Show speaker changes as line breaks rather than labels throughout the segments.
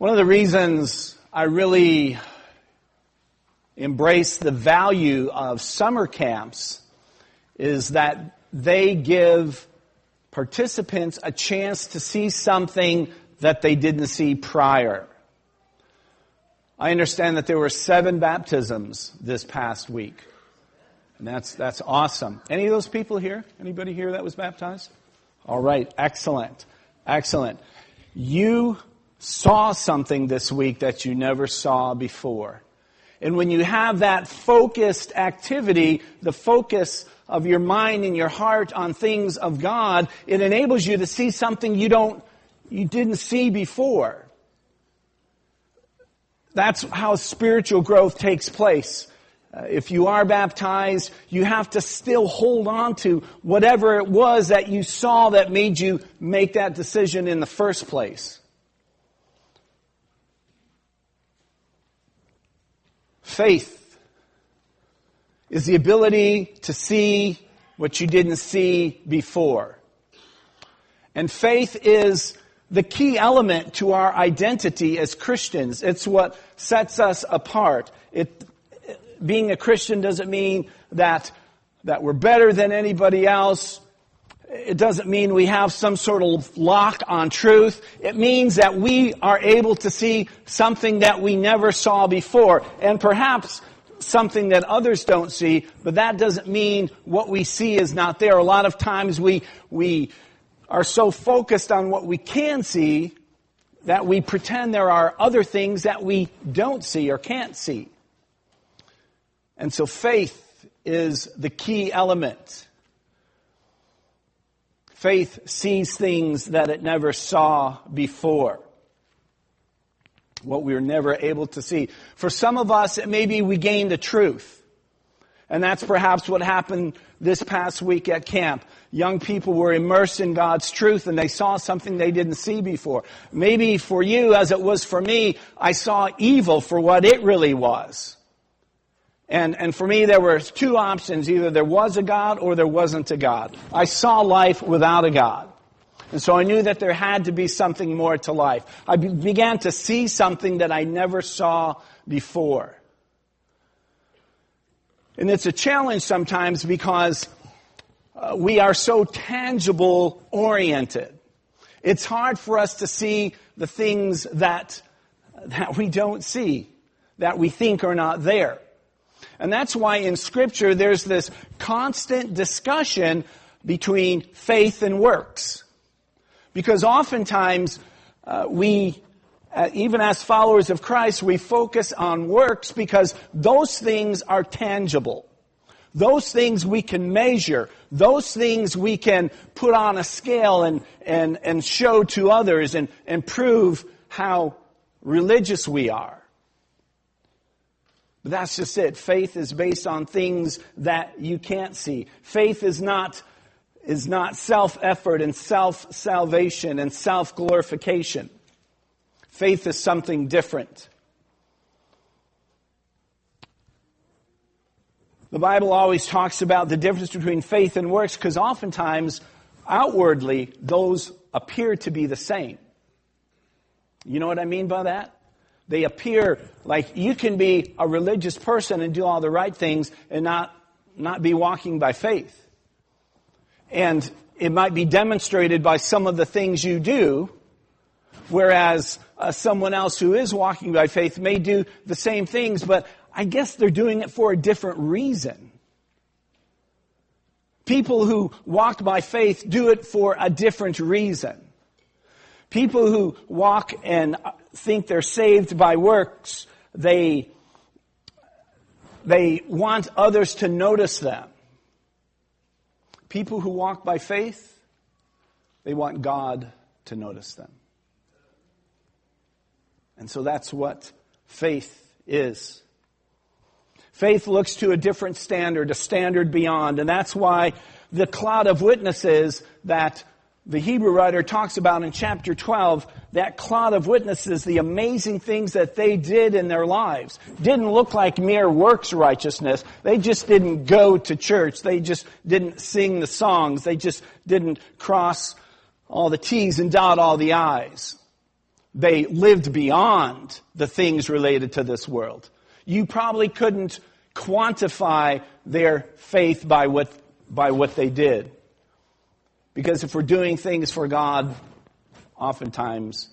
One of the reasons I really embrace the value of summer camps is that they give participants a chance to see something that they didn't see prior. I understand that there were 7 baptisms this past week. And that's awesome. Any of those people here? Anybody here that was baptized? All right, excellent. Excellent. You saw something this week that you never saw before. And when you have that focused activity, the focus of your mind and your heart on things of God, it enables you to see something you didn't see before. That's how spiritual growth takes place. If you are baptized, you have to still hold on to whatever it was that you saw that made you make that decision in the first place. Faith is the ability to see what you didn't see before. And faith is the key element to our identity as Christians. It's what sets us apart. Being a Christian doesn't mean that we're better than anybody else. It doesn't mean we have some sort of lock on truth. It means that we are able to see something that we never saw before, and perhaps something that others don't see, but that doesn't mean what we see is not there. A lot of times we are so focused on what we can see that we pretend there are other things that we don't see or can't see. And so faith is the key element. Faith sees things that it never saw before. What we were never able to see. For some of us, it may be we gained a truth. And that's perhaps what happened this past week at camp. Young people were immersed in God's truth and they saw something they didn't see before. Maybe for you, as it was for me, I saw evil for what it really was. And for me, there were 2 options. Either there was a God or there wasn't a God. I saw life without a God. And so I knew that there had to be something more to life. I began to see something that I never saw before. And it's a challenge sometimes because we are so tangible oriented. It's hard for us to see the things that we don't see, that we think are not there. And that's why in Scripture there's this constant discussion between faith and works. Because oftentimes we, even as followers of Christ, we focus on works because those things are tangible. Those things we can measure. Those things we can put on a scale and show to others and prove how religious we are. But that's just it. Faith is based on things that you can't see. Faith is not self-effort and self-salvation and self-glorification. Faith is something different. The Bible always talks about the difference between faith and works because oftentimes, outwardly, those appear to be the same. You know what I mean by that? They appear like you can be a religious person and do all the right things and not be walking by faith. And it might be demonstrated by some of the things you do, whereas someone else who is walking by faith may do the same things, but I guess they're doing it for a different reason. People who walk by faith do it for a different reason. People who walk and think they're saved by works, they want others to notice them. People who walk by faith, they want God to notice them. And so that's what faith is. Faith looks to a different standard, a standard beyond. And that's why the cloud of witnesses that the Hebrew writer talks about in chapter 12, that cloud of witnesses, the amazing things that they did in their lives, didn't look like mere works righteousness. They just didn't go to church. They just didn't sing the songs. They just didn't cross all the T's and dot all the I's. they lived beyond the things related to this world. You probably couldn't quantify their faith by what they did. Because if we're doing things for God, oftentimes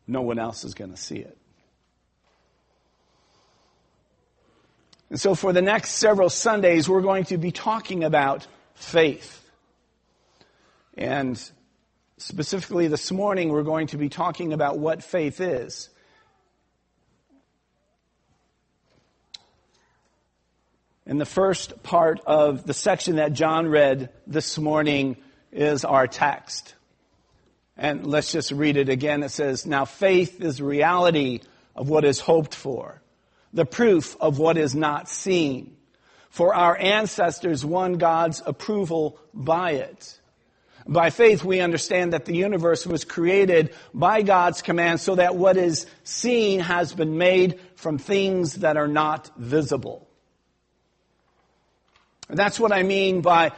no one else is going to see it. And so for the next several Sundays, we're going to be talking about faith. And specifically this morning, we're going to be talking about what faith is. And the first part of the section that John read this morning is our text. And let's just read it again. It says, "Now faith is the reality of what is hoped for, the proof of what is not seen. For our ancestors won God's approval by it. By faith we understand that the universe was created by God's command so that what is seen has been made from things that are not visible." And that's what I mean by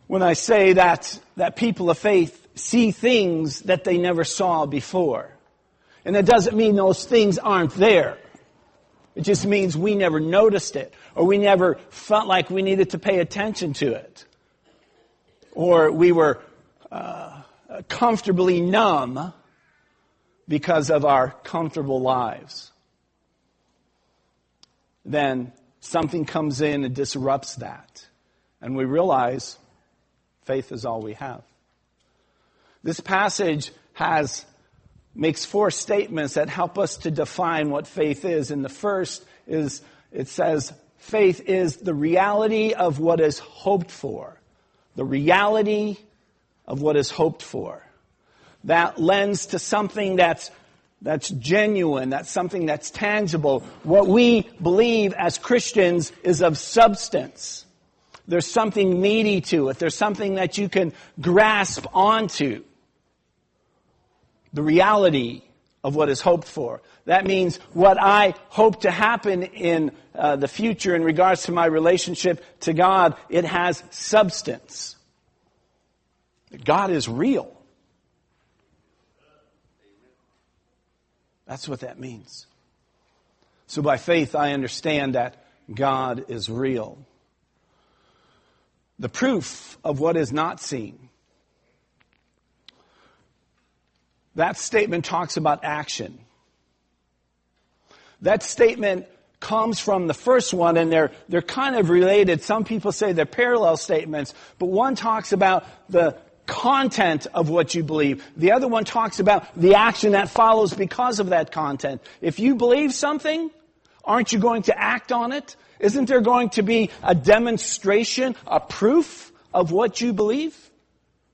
when I say that people of faith see things that they never saw before. And it doesn't mean those things aren't there. It just means we never noticed it, or we never felt like we needed to pay attention to it. Or we were comfortably numb because of our comfortable lives. Then something comes in and disrupts that. And we realize faith is all we have. This passage makes 4 statements that help us to define what faith is. And the first is, it says, faith is the reality of what is hoped for. The reality of what is hoped for. That lends to something that's genuine, that's something that's tangible. What we believe as Christians is of substance. There's something meaty to it. There's something that you can grasp onto. The reality of what is hoped for. That means what I hope to happen in the future in regards to my relationship to God, it has substance. God is real. That's what that means. So by faith, I understand that God is real. The proof of what is not seen. That statement talks about action. That statement comes from the first one, and they're kind of related. Some people say they're parallel statements, but one talks about the content of what you believe. The other one talks about the action that follows because of that content. If you believe something, aren't you going to act on it? Isn't there going to be a demonstration, a proof of what you believe?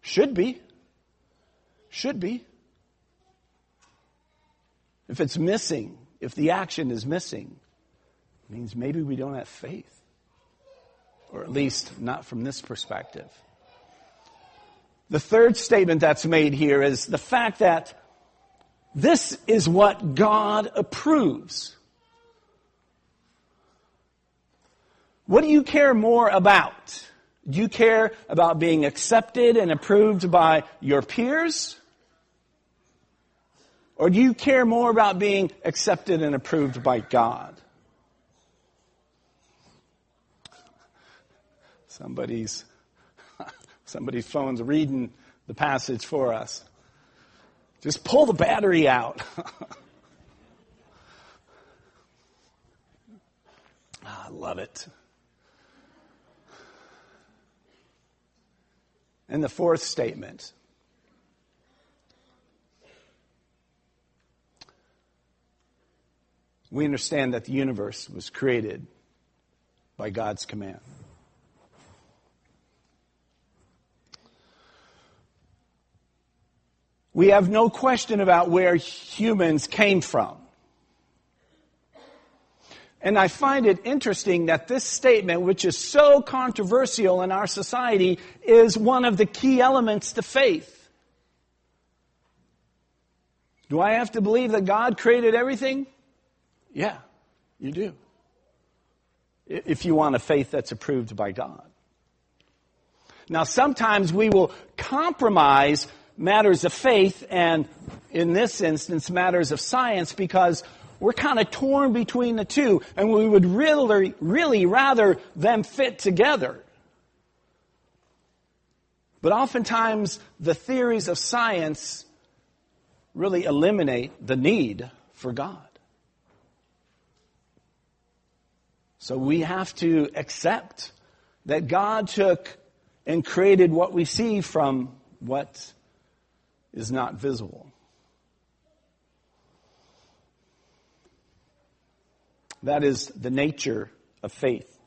Should be. Should be. If it's missing, if the action is missing, it means maybe we don't have faith. Or at least not from this perspective. The third statement that's made here is the fact that this is what God approves. What do you care more about? Do you care about being accepted and approved by your peers? Or do you care more about being accepted and approved by God? Somebody's phone's reading the passage for us. Just pull the battery out. I love it. And the fourth statement. We understand that the universe was created by God's command. We have no question about where humans came from. And I find it interesting that this statement, which is so controversial in our society, is one of the key elements to faith. Do I have to believe that God created everything? Yeah, you do. If you want a faith that's approved by God. Now, sometimes we will compromise matters of faith and in this instance, matters of science, because we're kind of torn between the two, and we would really rather them fit together. But oftentimes, the theories of science really eliminate the need for God. So we have to accept that God took and created what we see from what is not visible. That is the nature of faith.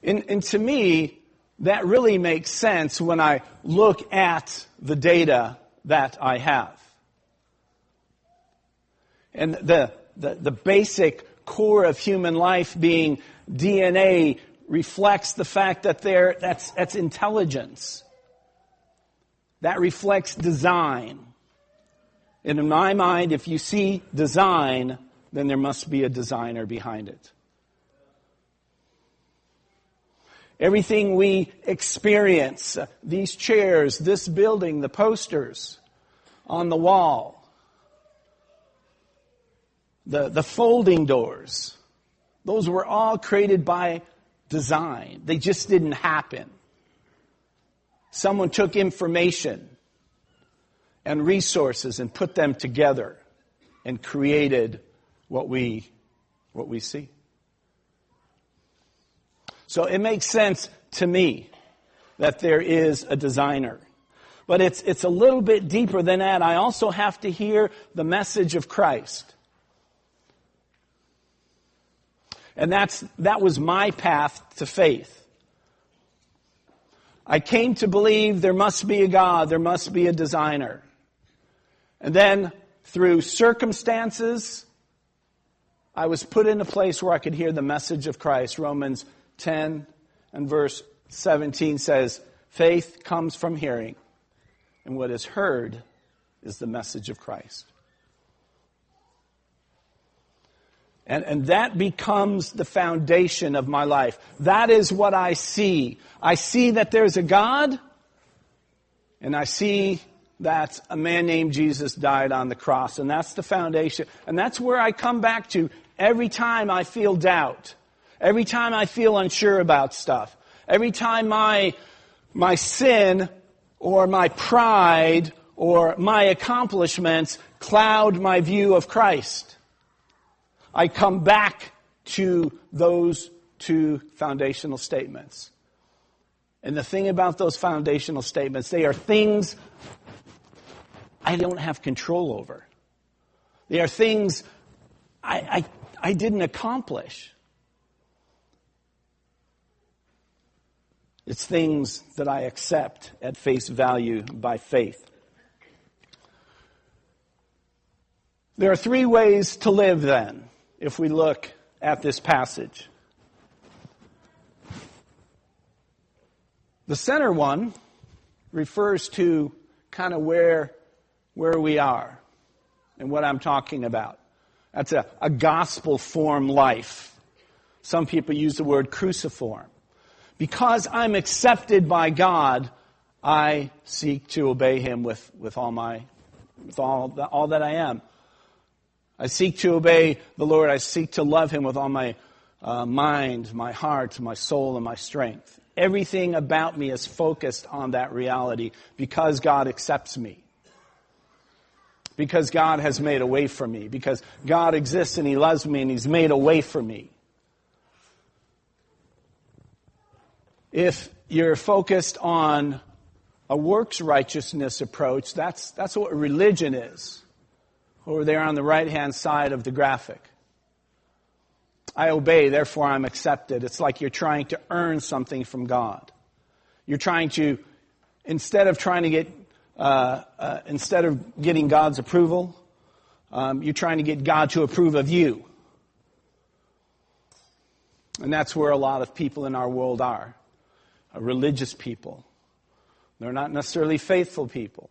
And to me, that really makes sense when I look at the data that I have. And the basic core of human life being DNA reflects the fact that that's intelligence. That reflects design. And in my mind, if you see design, then there must be a designer behind it. Everything we experience, these chairs, this building, the posters on the wall, the folding doors, those were all created by design. They just didn't happen. Someone took information and resources and put them together and created what we see. So it makes sense to me that there is a designer. But it's a little bit deeper than that. I also have to hear the message of Christ. And that was my path to faith. I came to believe there must be a God, there must be a designer. And then through circumstances, I was put in a place where I could hear the message of Christ. Romans 10 and verse 17 says, faith comes from hearing, and what is heard is the message of Christ. And that becomes the foundation of my life. That is what I see. I see that there's a God, and I see that a man named Jesus died on the cross. And that's the foundation. And that's where I come back to every time I feel doubt. Every time I feel unsure about stuff. Every time my sin or my pride or my accomplishments cloud my view of Christ, I come back to those two foundational statements. And the thing about those foundational statements, they are things I don't have control over. They are things I didn't accomplish. It's things that I accept at face value by faith. There are three ways to live then, if we look at this passage. The center one refers to kind of where we are and what I'm talking about. That's a gospel form life. Some people use the word cruciform. Because I'm accepted by God, I seek to obey Him with all that I am. I seek to obey the Lord. I seek to love Him with all my mind, my heart, my soul, and my strength. Everything about me is focused on that reality because God accepts me. Because God has made a way for me. Because God exists and He loves me and He's made a way for me. If you're focused on a works righteousness approach, that's what religion is. Over there on the right-hand side of the graphic. I obey, therefore I'm accepted. It's like you're trying to earn something from God. You're trying to, instead of getting God's approval, you're trying to get God to approve of you. And that's where a lot of people in our world are. Religious people. They're not necessarily faithful people.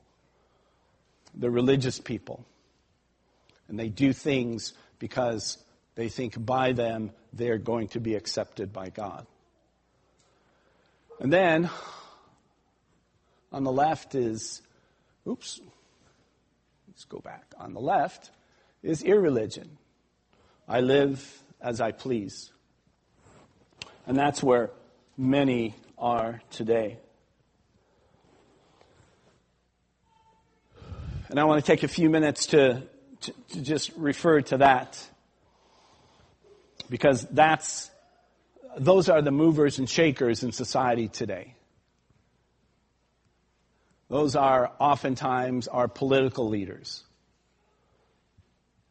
They're religious people. And they do things because they think by them they're going to be accepted by God. And then, on the left is Let's go back. On the left is irreligion. I live as I please. And that's where many are today. And I want to take a few minutes to just refer to that, because those are the movers and shakers in society today. Those are oftentimes our political leaders.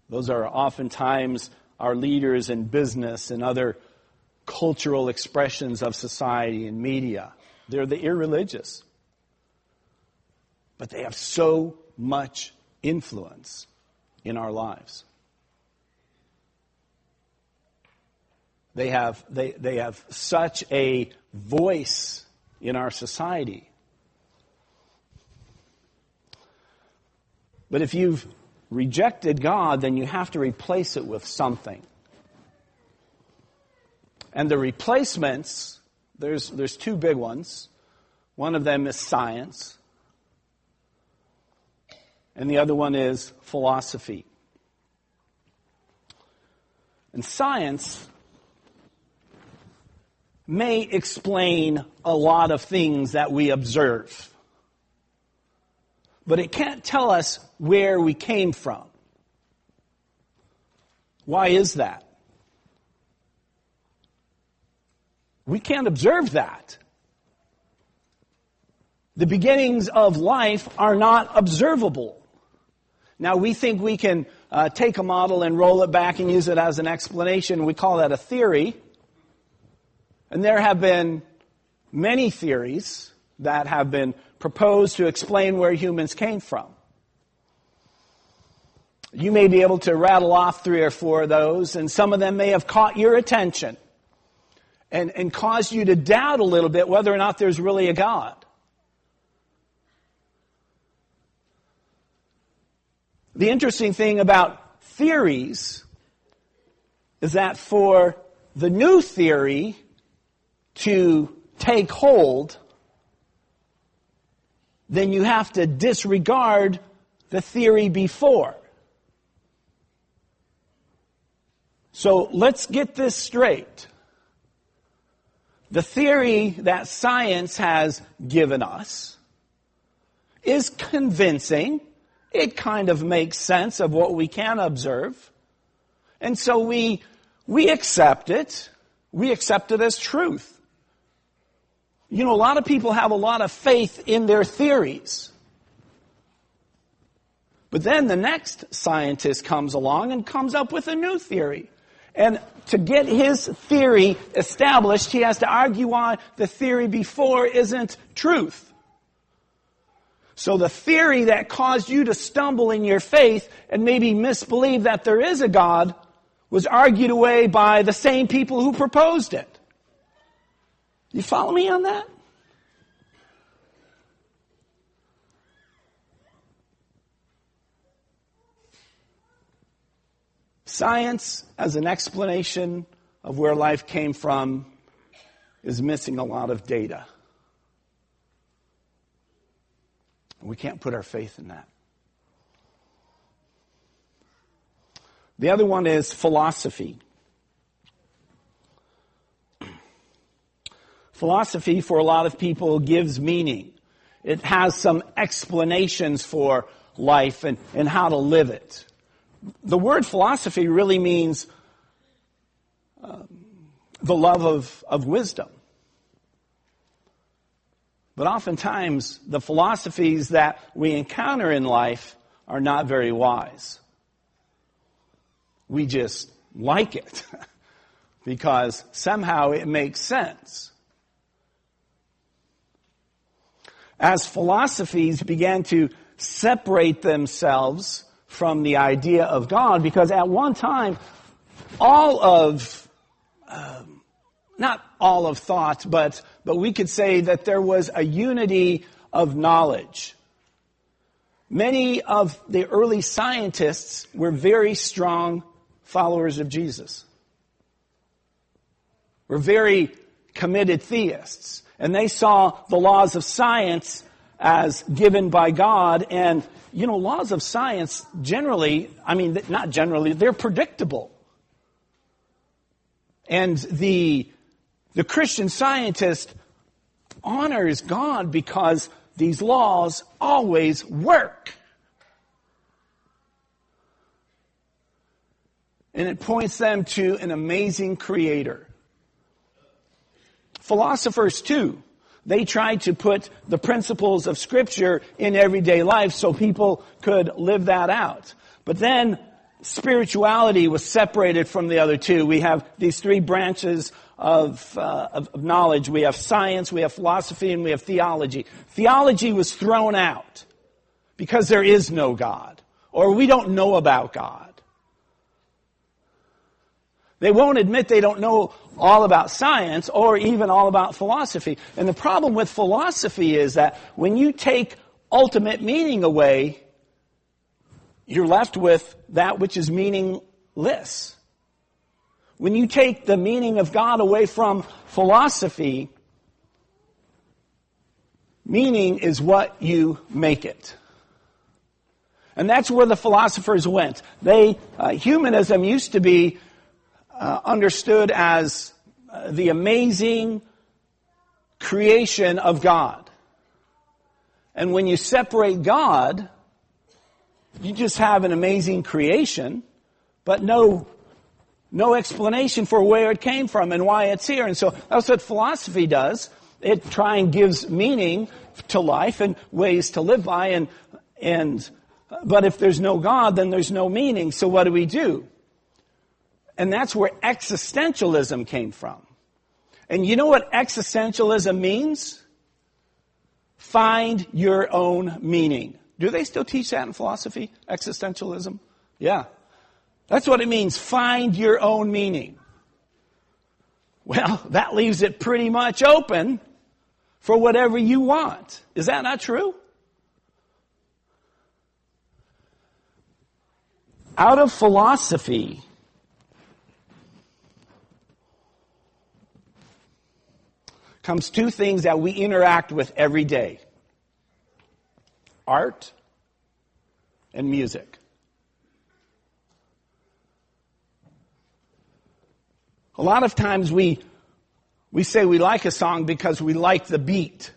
Those are oftentimes our leaders in business and other cultural expressions of society and media. They're the irreligious. But they have so much influence in our lives. They have such a voice in our society. But if you've rejected God, then you have to replace it with something. And the replacements, there's two big ones. One of them is science. And the other one is philosophy. And science may explain a lot of things that we observe, but it can't tell us where we came from. Why is that? We can't observe that. The beginnings of life are not observable. Now, we think we can take a model and roll it back and use it as an explanation. We call that a theory. And there have been many theories that have been proposed to explain where humans came from. You may be able to rattle off 3 or 4 of those, and some of them may have caught your attention and caused you to doubt a little bit whether or not there's really a God. The interesting thing about theories is that for the new theory to take hold, then you have to disregard the theory before. So let's get this straight. The theory that science has given us is convincing. It kind of makes sense of what we can observe. And so we accept it. We accept it as truth. You know, a lot of people have a lot of faith in their theories. But then the next scientist comes along and comes up with a new theory. And to get his theory established, he has to argue why the theory before isn't truth. So the theory that caused you to stumble in your faith and maybe misbelieve that there is a God was argued away by the same people who proposed it. You follow me on that? Science, as an explanation of where life came from, is missing a lot of data. We can't put our faith in that. The other one is philosophy. Philosophy, for a lot of people, gives meaning. It has some explanations for life and how to live it. The word philosophy really means the love of wisdom. But oftentimes, the philosophies that we encounter in life are not very wise. We just like it because somehow it makes sense. As philosophies began to separate themselves from the idea of God, because at one time, not all of thought, but we could say that there was a unity of knowledge. Many of the early scientists were very strong followers of Jesus. Were very committed theists. And they saw the laws of science as given by God. And, laws of science generally, not generally, they're predictable. And the Christian scientist honors God because these laws always work. And it points them to an amazing creator. Philosophers, too, they tried to put the principles of Scripture in everyday life so people could live that out. But then spirituality was separated from the other two. We have these three branches of knowledge. We have science, we have philosophy, and we have theology. Theology was thrown out because there is no God, or we don't know about God. They won't admit they don't know all about science or even all about philosophy. And the problem with philosophy is that when you take ultimate meaning away, you're left with that which is meaningless. When you take the meaning of God away from philosophy, meaning is what you make it. And that's where the philosophers went. Humanism used to be understood as the amazing creation of God. And when you separate God, you just have an amazing creation, but no explanation for where it came from and why it's here. And so that's what philosophy does. It tries and gives meaning to life and ways to live by. But if there's no God, then there's no meaning. So what do? And that's where existentialism came from. And you know what existentialism means? Find your own meaning. Do they still teach that in philosophy? Existentialism? Yeah. That's what it means. Find your own meaning. Well, that leaves it pretty much open for whatever you want. Is that not true? Out of philosophy comes two things that we interact with every day: art and music. A lot of times we say we like a song because we like the beat,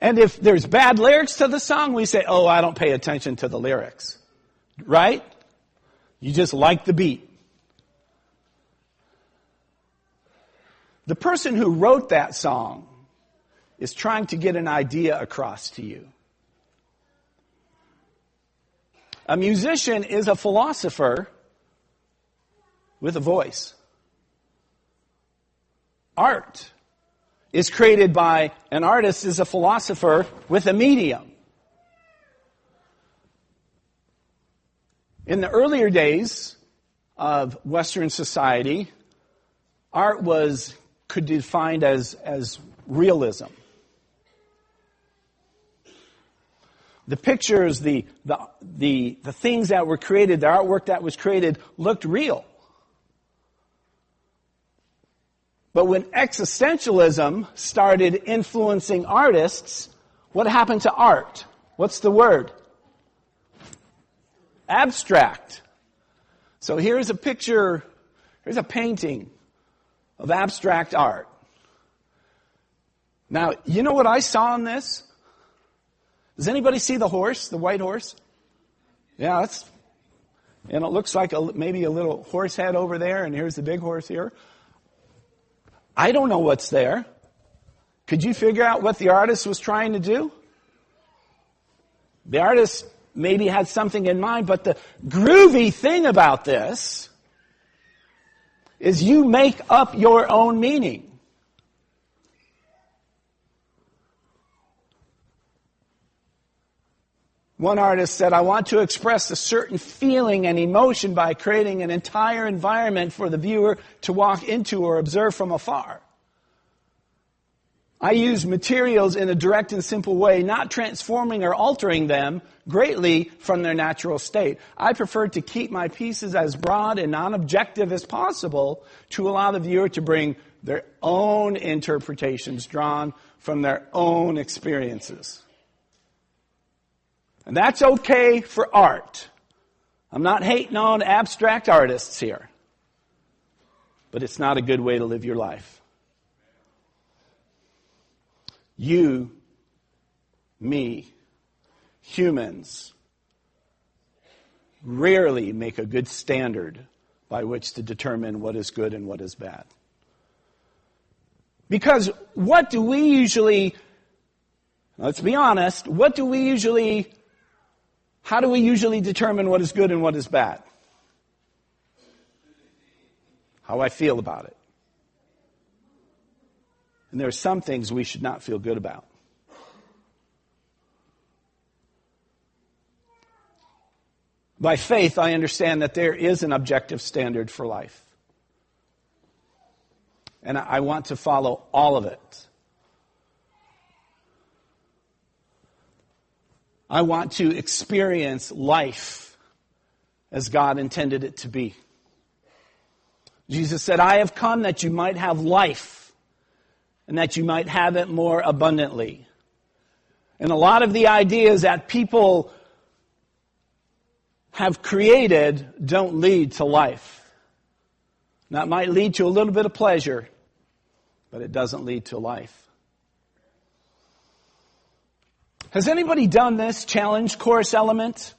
And if there's bad lyrics to the song, we say, oh, I don't pay attention to the lyrics. Right? You just like the beat. The person who wrote that song is trying to get an idea across to you. A musician is a philosopher with a voice. Art is created by an artist is a philosopher with a medium. In the earlier days of Western society, art could be defined as realism. The pictures, the things that were created, the artwork that was created looked real. But when existentialism started influencing artists, what happened to art? What's the word? Abstract. So here's a picture, here's a painting of abstract art. Now, you know what I saw in this? Does anybody see the horse, the white horse? Yeah, and it looks like maybe a little horse head over there, and here's the big horse here. I don't know what's there. Could you figure out what the artist was trying to do? The artist maybe had something in mind, but the groovy thing about this is you make up your own meaning. One artist said, I want to express a certain feeling and emotion by creating an entire environment for the viewer to walk into or observe from afar. I use materials in a direct and simple way, not transforming or altering them greatly from their natural state. I prefer to keep my pieces as broad and non-objective as possible to allow the viewer to bring their own interpretations drawn from their own experiences. And that's okay for art. I'm not hating on abstract artists here. But it's not a good way to live your life. You, me, humans, rarely make a good standard by which to determine what is good and what is bad. Because let's be honest, how do we usually determine what is good and what is bad? How I feel about it. And there are some things we should not feel good about. By faith, I understand that there is an objective standard for life. And I want to follow all of it. I want to experience life as God intended it to be. Jesus said, I have come that you might have life and that you might have it more abundantly. And a lot of the ideas that people have created don't lead to life. That might lead to a little bit of pleasure, but it doesn't lead to life. Has anybody done this challenge course element?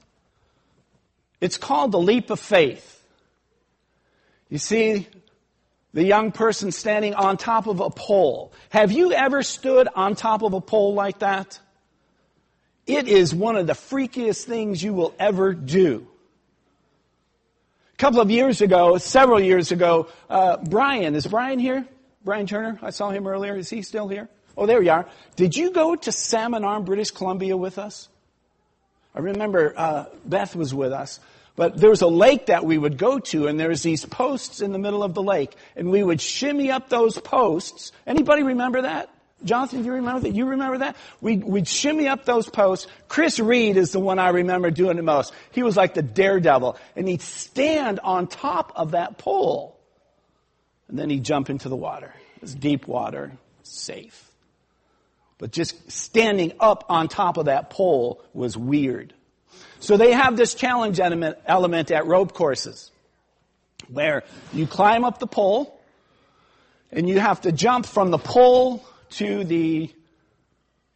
It's called the leap of faith. You see the young person standing on top of a pole. Have you ever stood on top of a pole like that? It is one of the freakiest things you will ever do. Several years ago, Brian, is Brian here? Brian Turner, I saw him earlier. Is he still here? Oh, there you are. Did you go to Salmon Arm, British Columbia with us? I remember Beth was with us. But there was a lake that we would go to, and there was these posts in the middle of the lake, and we would shimmy up those posts. Anybody remember that? Jonathan, do you remember that? You remember that? We'd shimmy up those posts. Chris Reed is the one I remember doing the most. He was like the daredevil, and he'd stand on top of that pole, and then he'd jump into the water. It was deep water, safe. But just standing up on top of that pole was weird. So they have this challenge element at rope courses where you climb up the pole and you have to jump from the pole to the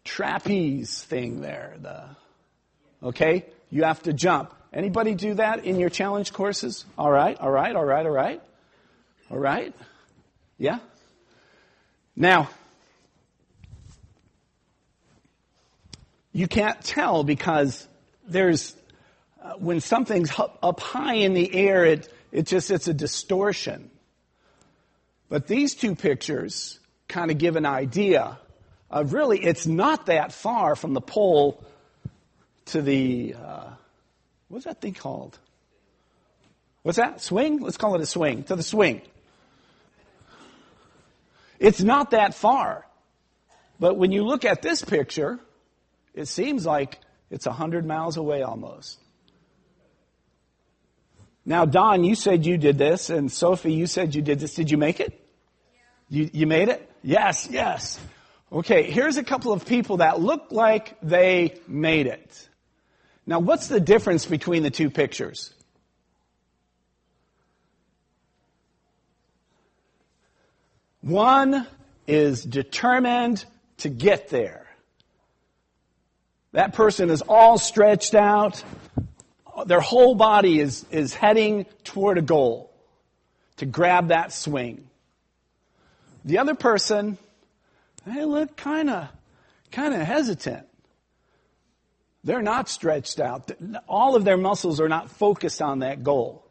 trapeze thing there. Okay? You have to jump. Anybody do that in your challenge courses? All right. Yeah? Now, you can't tell because there's when something's up high in the air, it's a distortion. But these two pictures kind of give an idea of really it's not that far from the pole to the what's that thing called? What's that? Swing? Let's call it a swing. To the swing. It's not that far. But when you look at this picture, it seems like it's 100 miles away almost. Now, Don, you said you did this, and Sophie, you said you did this. Did you make it? Yeah. You made it? Yes. Okay, here's a couple of people that look like they made it. Now, what's the difference between the two pictures? One is determined to get there. That person is all stretched out. Their whole body is heading toward a goal, to grab that swing. The other person, they look kind of hesitant. They're not stretched out. All of their muscles are not focused on that goal.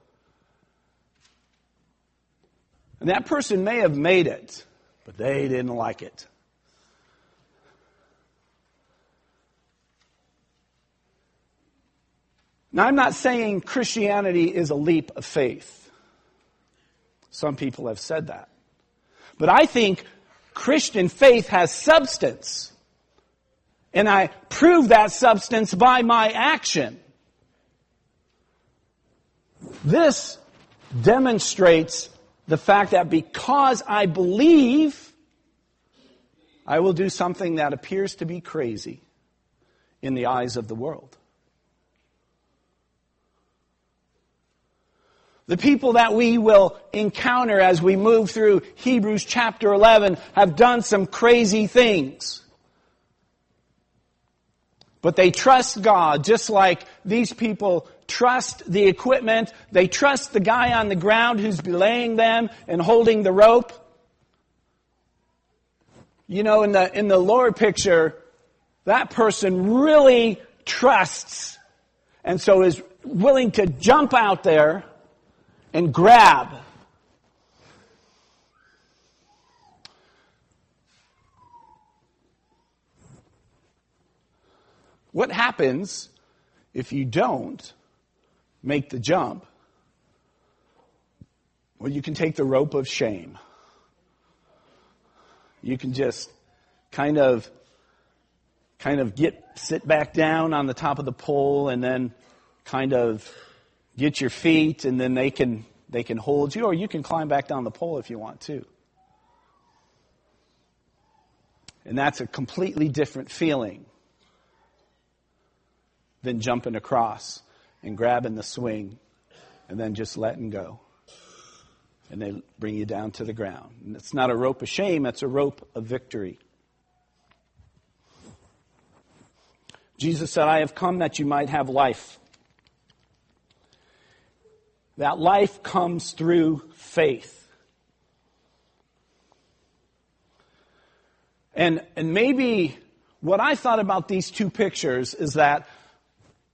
And that person may have made it, but they didn't like it. Now, I'm not saying Christianity is a leap of faith. Some people have said that. But I think Christian faith has substance. And I prove that substance by my action. This demonstrates the fact that because I believe, I will do something that appears to be crazy in the eyes of the world. The people that we will encounter as we move through Hebrews chapter 11 have done some crazy things. But they trust God just like these people trust the equipment. They trust the guy on the ground who's belaying them and holding the rope. You know, in the lower picture, that person really trusts and so is willing to jump out there and grab. What happens if you don't make the jump? Well, you can take the rope of shame. You can just kind of sit back down on the top of the pole and then kind of get your feet, and then they can hold you, or you can climb back down the pole if you want to. And that's a completely different feeling than jumping across and grabbing the swing and then just letting go. And they bring you down to the ground. And it's not a rope of shame, it's a rope of victory. Jesus said, I have come that you might have life. That life comes through faith. And maybe what I thought about these two pictures is that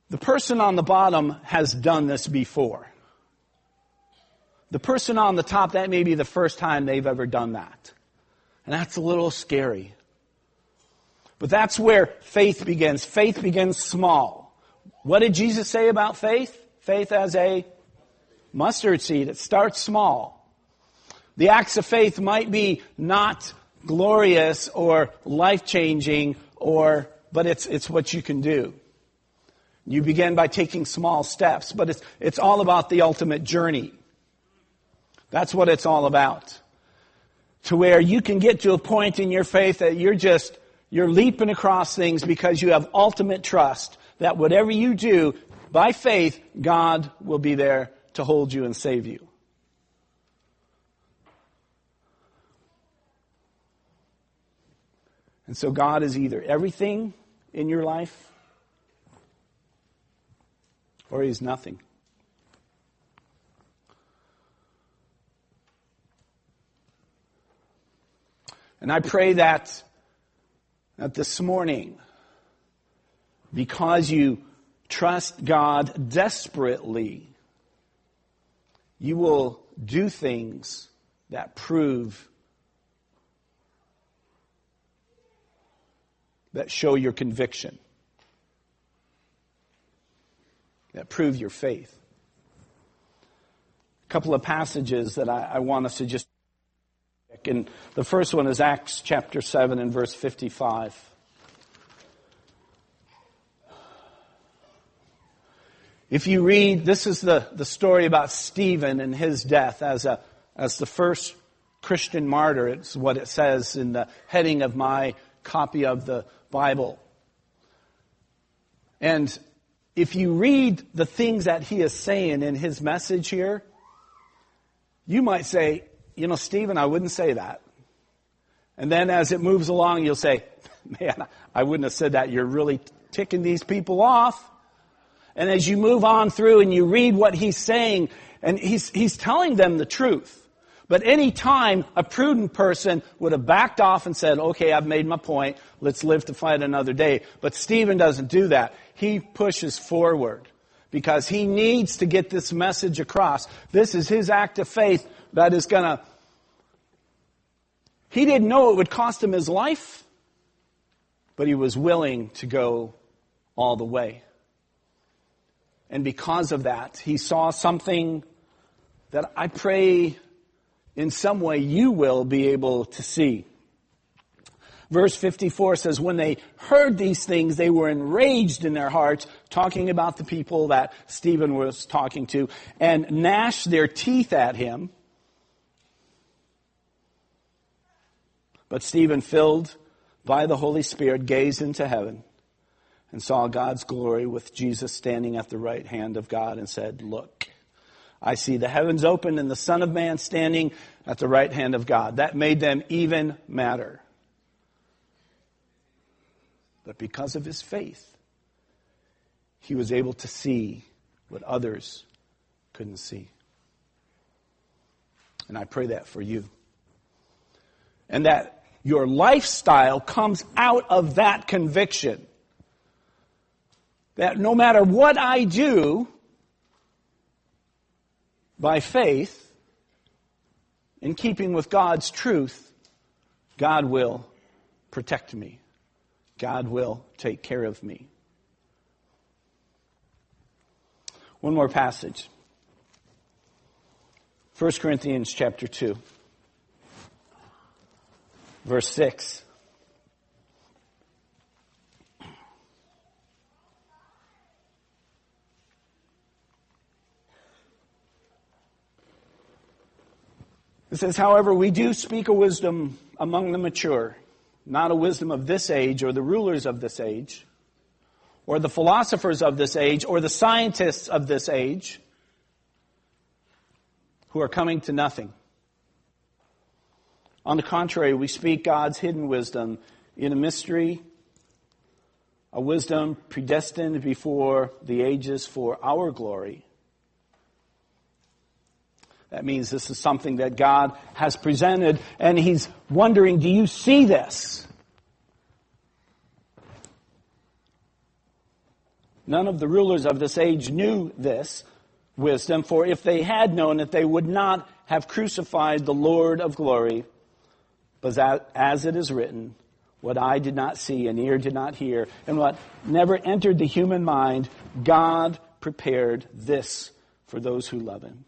the person on the bottom has done this before. The person on the top, that may be the first time they've ever done that. And that's a little scary. But that's where faith begins. Faith begins small. What did Jesus say about faith? Faith as a mustard seed. It starts small. The acts of faith might be not glorious or life-changing, but it's what you can do. You begin by taking small steps, but it's all about the ultimate journey. That's what it's all about. To where you can get to a point in your faith that you're leaping across things because you have ultimate trust that whatever you do, by faith, God will be there to hold you and save you. And so God is either everything in your life or He's nothing. And I pray that this morning, because you trust God desperately, you will do things that prove, that show your conviction, that prove your faith. A couple of passages that I want us to just... And the first one is Acts chapter 7 and verse 55. If you read, this is the story about Stephen and his death as the first Christian martyr. It's what it says in the heading of my copy of the Bible. And if you read the things that he is saying in his message here, you might say, Stephen, I wouldn't say that. And then as it moves along, you'll say, man, I wouldn't have said that. You're really ticking these people off. And as you move on through and you read what he's saying, and he's telling them the truth. But any time a prudent person would have backed off and said, okay, I've made my point. Let's live to fight another day. But Stephen doesn't do that. He pushes forward because he needs to get this message across. This is his act of faith that is going to... He didn't know it would cost him his life, but he was willing to go all the way. And because of that, he saw something that I pray in some way you will be able to see. Verse 54 says, when they heard these things, they were enraged in their hearts, talking about the people that Stephen was talking to, and gnashed their teeth at him. But Stephen, filled by the Holy Spirit, gazed into heaven and saw God's glory with Jesus standing at the right hand of God and said, "Look, I see the heavens open and the Son of Man standing at the right hand of God." That made them even madder. But because of his faith, he was able to see what others couldn't see. And I pray that for you. And that your lifestyle comes out of that conviction. That no matter what I do, by faith, in keeping with God's truth, God will protect me. God will take care of me. One more passage. 1 Corinthians chapter 2, verse 6. It says, "However, we do speak a wisdom among the mature, not a wisdom of this age or the rulers of this age, or the philosophers of this age, or the scientists of this age, who are coming to nothing. On the contrary, we speak God's hidden wisdom in a mystery, a wisdom predestined before the ages for our glory." That means this is something that God has presented, and he's wondering, do you see this? None of the rulers of this age knew this wisdom, for if they had known it, they would not have crucified the Lord of glory. But as it is written, "What eye did not see and ear did not hear, and what never entered the human mind, God prepared this for those who love him."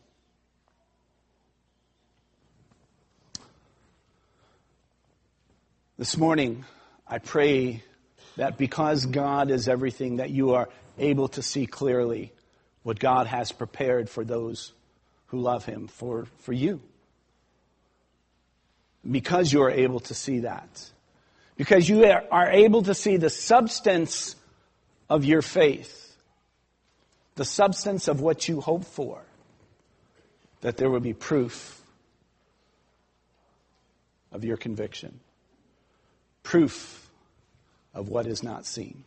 This morning, I pray that because God is everything, that you are able to see clearly what God has prepared for those who love him, for you. Because you are able to see that. Because you are able to see the substance of your faith. The substance of what you hope for. That there will be proof of your conviction. Proof of what is not seen.